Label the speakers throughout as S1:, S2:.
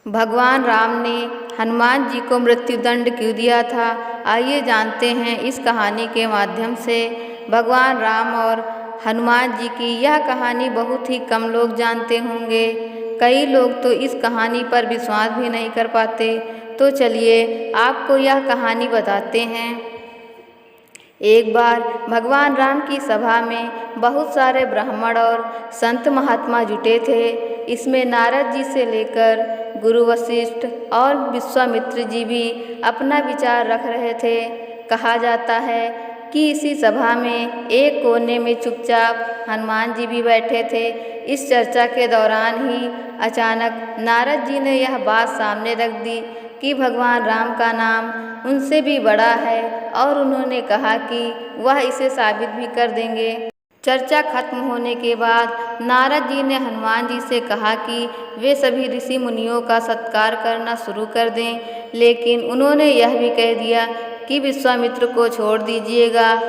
S1: भगवान राम ने हनुमान जी को मृत्युदंड क्यों दिया था? आइए जानते हैं इस कहानी के माध्यम से। भगवान राम और हनुमान जी की यह कहानी बहुत ही कम लोग जानते होंगे। कई लोग तो इस कहानी पर विश्वास भी नहीं कर पाते। तो चलिए आपको यह कहानी बताते हैं। एक बार भगवान राम की सभा में बहुत सारे ब्राह्मण और संत महात्मा जुटे थे। इसमें नारद जी से लेकर गुरु वशिष्ठ और विश्वामित्र जी भी अपना विचार रख रहे थे। कहा जाता है कि इसी सभा में एक कोने में चुपचाप हनुमान जी भी बैठे थे। इस चर्चा के दौरान ही अचानक नारद जी ने यह बात सामने रख दी कि भगवान राम का नाम उनसे भी बड़ा है और उन्होंने कहा कि वह इसे साबित भी कर देंगे। चर्चा खत्म होने के बाद नारद जी ने हनुमान जी से कहा कि वे सभी ऋषि मुनियों का सत्कार करना शुरू कर दें, लेकिन उन्होंने यह भी कह दिया कि विश्वामित्र को छोड़ दीजिएगा।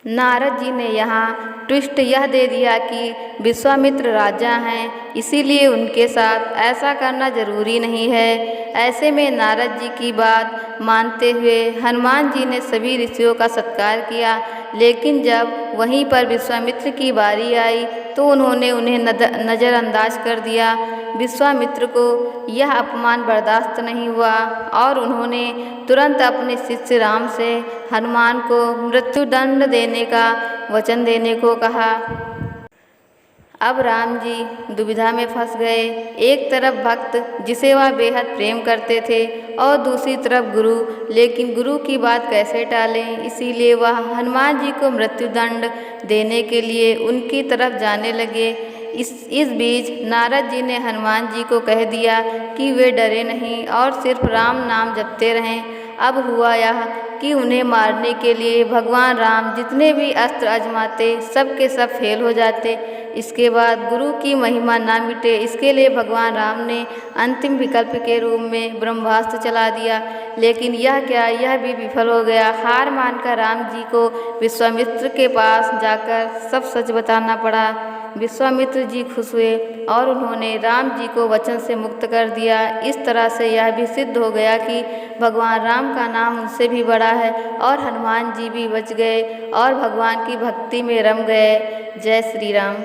S1: नारद जी ने यहाँ ट्विस्ट यह दे दिया कि विश्वामित्र राजा हैं, इसीलिए उनके साथ ऐसा करना जरूरी नहीं है। ऐसे में नारद जी की बात मानते हुए हनुमान जी ने सभी ऋषियों का सत्कार किया, लेकिन जब वहीं पर विश्वामित्र की बारी आई तो उन्होंने उन्हें नज़रअंदाज कर दिया। विश्वामित्र को यह अपमान बर्दाश्त नहीं हुआ और उन्होंने तुरंत अपने शिष्य राम से हनुमान को मृत्युदंड देने का वचन देने को कहा। अब राम जी दुविधा में फंस गए। एक तरफ भक्त जिसे वह बेहद प्रेम करते थे और दूसरी तरफ गुरु, लेकिन गुरु की बात कैसे टालें, इसीलिए वह हनुमान जी को मृत्युदंड देने के लिए उनकी तरफ जाने लगे। इस बीच नारद जी ने हनुमान जी को कह दिया कि वे डरे नहीं और सिर्फ राम नाम जपते रहें। अब हुआ यह कि उन्हें मारने के लिए भगवान राम जितने भी अस्त्र आजमाते सब के सब फेल हो जाते। इसके बाद गुरु की महिमा ना मिटे, इसके लिए भगवान राम ने अंतिम विकल्प के रूप में ब्रह्मास्त्र चला दिया, लेकिन यह क्या, यह भी विफल हो गया। हार मानकर राम जी को विश्वामित्र के पास जाकर सब सच बताना पड़ा। विश्वामित्र जी खुश हुए और उन्होंने राम जी को वचन से मुक्त कर दिया। इस तरह से यह भी सिद्ध हो गया कि भगवान राम का नाम उनसे भी बड़ा है और हनुमान जी भी बच गए और भगवान की भक्ति में रम गए। जय श्री राम।